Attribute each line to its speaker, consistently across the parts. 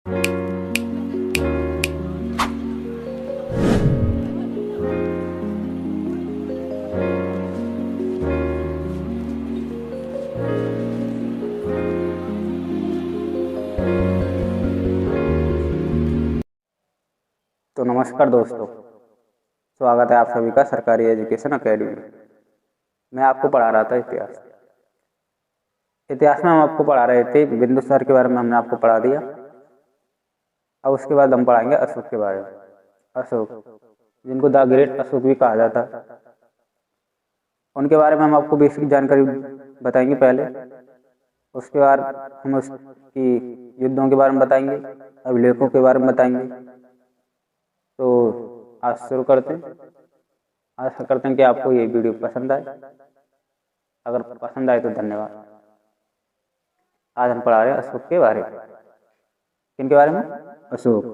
Speaker 1: तो नमस्कार दोस्तों, स्वागत है आप सभी का सरकारी एजुकेशन अकेडमी में। मैं आपको पढ़ा रहा था इतिहास। इतिहास में हम आपको पढ़ा रहे थे बिंदुसार के बारे में, हमने आपको पढ़ा दिया। अब उसके बाद हम पढ़ाएंगे अशोक के बारे में। अशोक, जिनको द ग्रेट अशोक भी कहा जाता है, उनके बारे में हम आपको बेसिक जानकारी बताएंगे पहले। उसके बाद हम उसकी युद्धों के बारे में बताएंगे, अभिलेखों के बारे में बताएंगे। तो आज शुरू करते हैं। आशा करते हैं कि आपको ये वीडियो पसंद आए। अगर पसंद आए तो धन्यवाद। आज हम पढ़ा रहे हैं अशोक के बारे में। किनके बारे में? अशोक।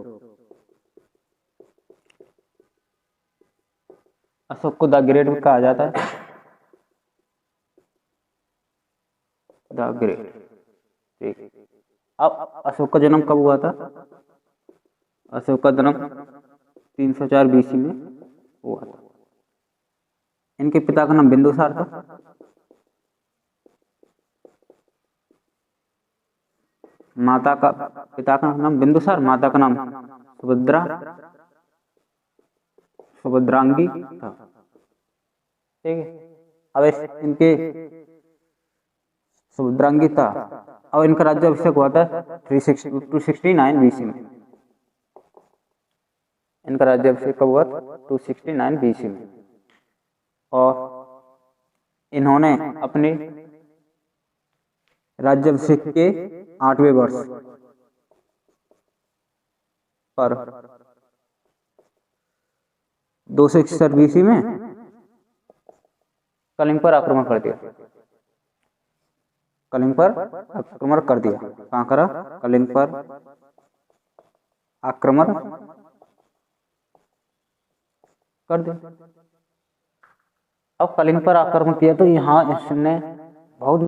Speaker 1: अशोक को द ग्रेट भी कहा जाता है। द ग्रेट, ठीक। अब अशोक का जन्म कब हुआ था? अशोक का जन्म 304 बीसी में हुआ था। इनके पिता का नाम बिंदुसार था। माता का, पिता का नाम बिंदुसार, माता का नाम सुभद्रा, सुभद्रांगी था। ठीक है। अब इनके सुभद्रांगी था। अब इनका राज्याभिषेक हुआ था 269 बीसी में। इनका राज्याभिषेक कब हुआ? 269 बीसी में। और इन्होंने अपने राज्याभिषेक के 8वें वर्ष पर 261 बीसी में कलिंग पर आक्रमण कर दिया। कलिंग पर आक्रमण कर दिया। कहाँ करा? कलिंग पर आक्रमण कर दिया। अब कलिंग पर आक्रमण किया तो यहाँ इसने बहुत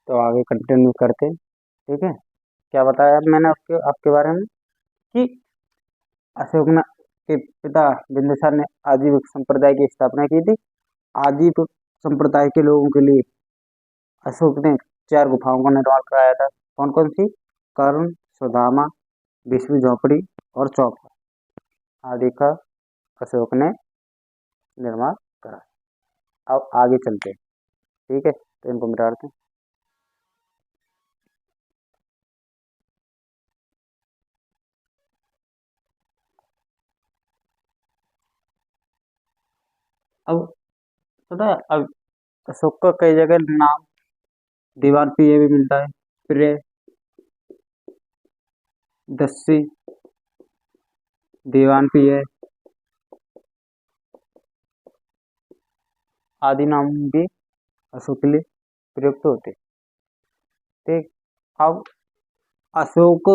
Speaker 1: तो आगे कंटिन्यू करते हैं। ठीक है, क्या बताया अब मैंने उसके आपके बारे में कि अशोक ने के पिता बिंदुसार ने आजीविक संप्रदाय की स्थापना की थी। आजीविक संप्रदाय के लोगों के लिए अशोक ने 4 गुफाओं का निर्माण कराया था। कौन कौन सी? कर्ण, सुदामा, विष्णु झोपड़ी और चौपड़ आदि का अशोक ने निर्माण करा। अब आगे चलते हैं। ठीक है, तो इनको मिटाते हैं। अब पता है, अब अशोक का कई जगह नाम दीवान पे भी मिलता है। प्रिय, दस्सी, दीवान पे आदि नाम भी अशोक के लिए प्रयुक्त होते हैं। ठीक, अब अशोक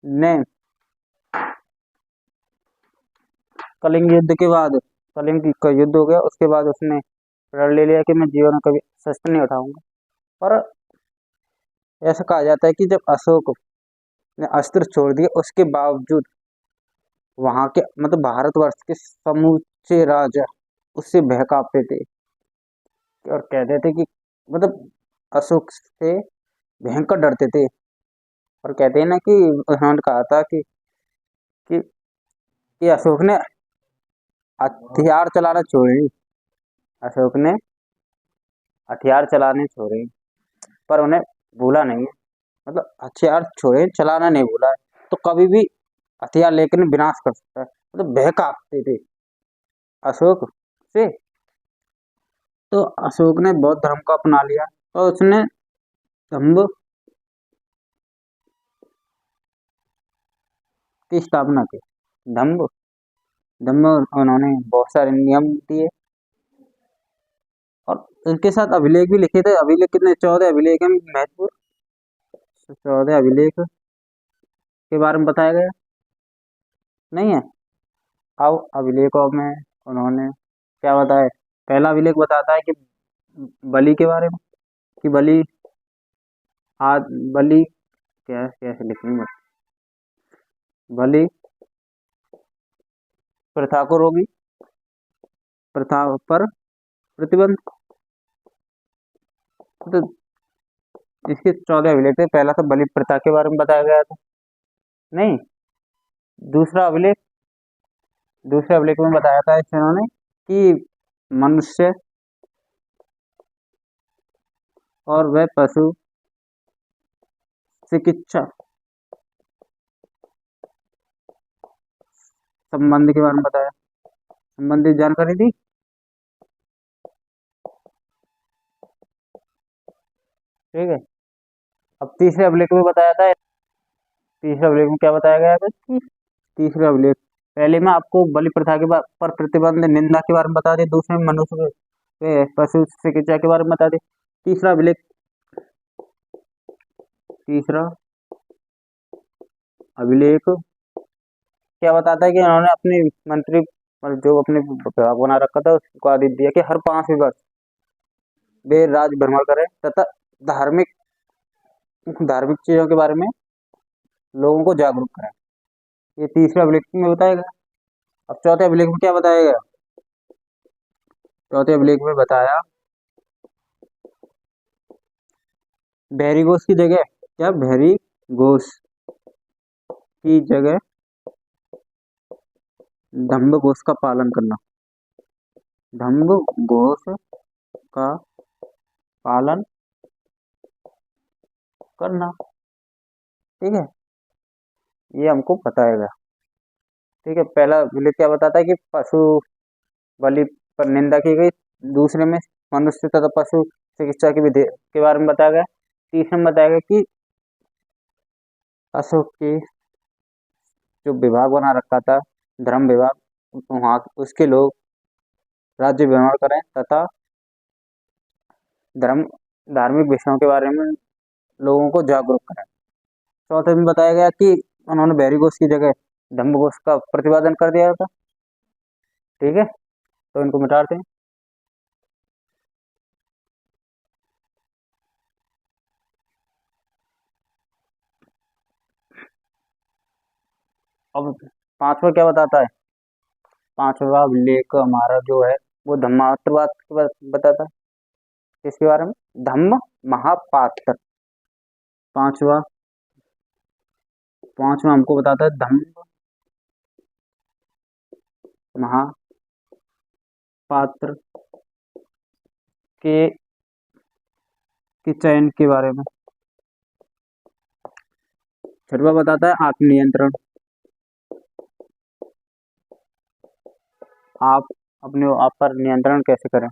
Speaker 1: ने कलिंग युद्ध के बाद, कलिंग का युद्ध हो गया, उसके बाद उसने प्रण ले लिया कि मैं जीवन में कभी शस्त्र नहीं उठाऊंगा। और ऐसा कहा जाता है कि जब अशोक ने अस्त्र छोड़ दिए, उसके बावजूद वहां के मतलब भारतवर्ष के समूचे राजा उससे बहकाते थे और कहते थे कि मतलब अशोक से भयंकर डरते थे। और कहते हैं ना कि उन्होंने कहा था कि, कि अशोक ने हथियार चलाना छोड़े, अशोक ने हथियार चलाने छोड़े, पर उन्हें भूला नहीं है। मतलब हथियार छोड़े, चलाना नहीं भूला है। तो कभी भी हथियार लेकर विनाश कर सकता है, मतलब बहकाते थे अशोक से। तो अशोक ने बौद्ध धर्म को अपना लिया और उसने धम्म की स्थापना की। धम्म धम्म उन्होंने बहुत सारे नियम दिए और उनके साथ अभिलेख भी लिखे थे। अभिलेख कितने? 14 अभिलेख हैं महत्वपूर्ण। 14 अभिलेख के बारे में बताया गया नहीं है। अब अभिलेखों में उन्होंने क्या बताया? पहला अभिलेख बताता है कि बलि के बारे में, कि बलि आज बलि क्या कैसे लिखेंगे, बलि प्रथा को रोकी, प्रथा पर प्रतिबंध। तो इसके 14 अभिलेख थे। पहला तो बलि प्रथा के बारे में बताया गया था नहीं। दूसरा अभिलेख, दूसरे अभिलेख में बताया था इन्होंने कि मनुष्य और वह पशु चिकित्सा संबंध के बारे में बताया, संबंधित जानकारी दी। ठीक है, अब तीसरे अभिलेख में बताया था। तीसरे अभिलेख में क्या बताया गया था कि तीसरे अभिलेख, पहले में आपको बलि प्रथा के पर प्रतिबंध निंदा के बारे में बता दिया, दूसरे में मनुष्य के पशु चिकित्सा के बारे में बता दिया। तीसरा अभिलेख, तीसरा अभिलेख क्या बताता है कि उन्होंने अपने मंत्री मतलब जो अपने विभाग बना रखा था उसको आदेश दिया कि हर 5 वर्ष वे राज्य भ्रमण करें तथा धार्मिक धार्मिक चीजों के बारे में लोगों को जागरूक करें। ये तीसरे अभिलेख में बताया गया। अब चौथे अभिलेख में क्या बताया गया? चौथे अभिलेख में बताया बहरी घोष की जगह, क्या बहरी घोष की जगह धम्म घोष का पालन करना, धम्म घोष का पालन करना। ठीक है, ये हमको बताएगा। ठीक है, पहला अभिलेख क्या बताता है कि पशु बलि पर निंदा की गई। दूसरे में मनुष्य तथा पशु चिकित्सा की विधि के बारे में बताया गया। तीसरे में बताया गया कि अशोक के जो विभाग बना रखा था, धर्म विभाग, वहाँ उसके लोग राज्य भ्रमण करें तथा धर्म धार्मिक विषयों के बारे में लोगों को जागरूक करें। चौथे में बताया गया कि उन्होंने बहरी घोष की जगह धम्म घोष का प्रतिपादन कर दिया था। ठीक है, तो इनको मिटाते हैं। अब पांचवा क्या बताता है? पांचवा अभिलेख हमारा जो है वो धम्मात्रवाद बताता है। किसके बारे में? धम्म महापात्र। पांचवा पांचवा हमको बताता है धम्म महापात्र के चयन के बारे में। छठवा बताता है आत्मनियंत्रण। आप अपने आप पर नियंत्रण कैसे करें।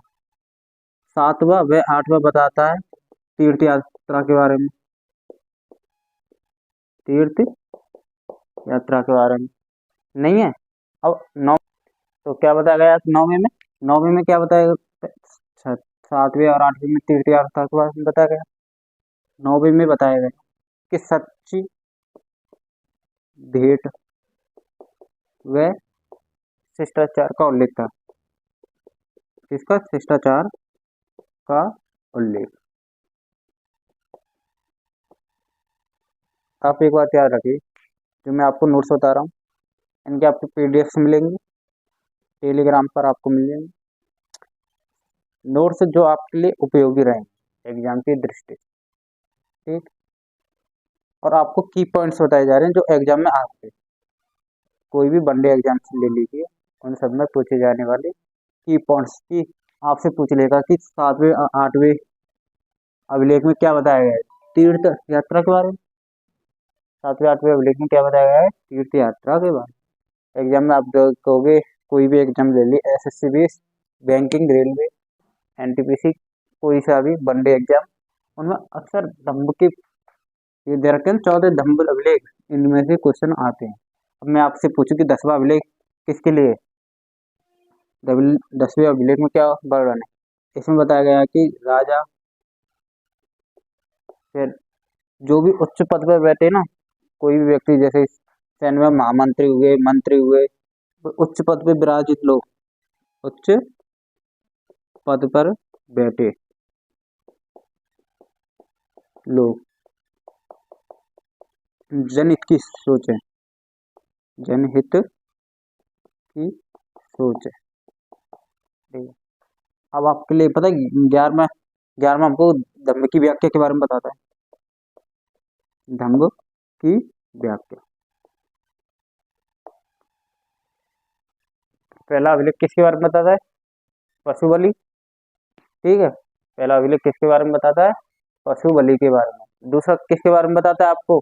Speaker 1: सातवां व आठवां बताता है तीर्थ यात्रा के बारे में। तीर्थ यात्रा के बारे में नहीं है। अब नौ, तो क्या बताया गया नौवीं में? नौवीं में क्या बताया गया? सातवें और आठवीं में तीर्थ यात्रा के बारे में बताया गया। नौवीं में बताया गया कि सच्ची भेंट व शिष्टाचार का उल्लेख था। किसका? शिष्टाचार का उल्लेख। आप एक बात याद रखिए, जो मैं आपको नोट्स बता रहा हूँ इनके आपको पीडीएफ मिलेंगे, टेलीग्राम पर आपको मिल जाएंगे। नोट्स जो आपके लिए उपयोगी रहेंगे एग्जाम की दृष्टि से, ठीक। और आपको की पॉइंट्स बताए जा रहे हैं जो एग्जाम में आते हैं। कोई भी वनडे एग्जाम से ले लीजिए, उन सब में पूछे जाने वाले की पॉइंट्स की आपसे पूछ लेगा कि सातवें आठवें अभिलेख में क्या बताया गया है तीर्थ यात्रा के बारे में। सातवें आठवें अभिलेख में क्या बताया गया है? तीर्थ यात्रा के बारे में। एग्जाम में आप कहोगे, कोई भी एग्जाम ले ली, SSC base, banking, railway, NTPC, कोई सा भी वनडे एग्जाम, उनमें अक्सर धम्म के ये दे रखे हैं 14 धम्म अभिलेख, इनमें से क्वेश्चन आते हैं। अब मैं आपसे पूछूं कि 10वां अभिलेख किसके लिए? 10वें अभिलेख में क्या वर्णन है? इसमें बताया गया है कि राजा, फिर जो भी उच्च पद पर बैठे ना, कोई भी व्यक्ति, जैसे सैन्य में महामंत्री हुए, मंत्री हुए, तो उच्च पद पे विराजित लोग, उच्च पद पर बैठे लोग जनहित की सोच है, जनहित की सोच है, ठीक है। अब आपके लिए पता है 11वां हमको धम्म की व्याख्या के बारे में बताता है। धम्म की व्याख्या। पहला अभिलेख किसके बारे में बताता है? पशु बलि, ठीक है। पहला अभिलेख किसके बारे में बताता है? पशु बलि के बारे में। दूसरा किसके बारे में बताता है आपको?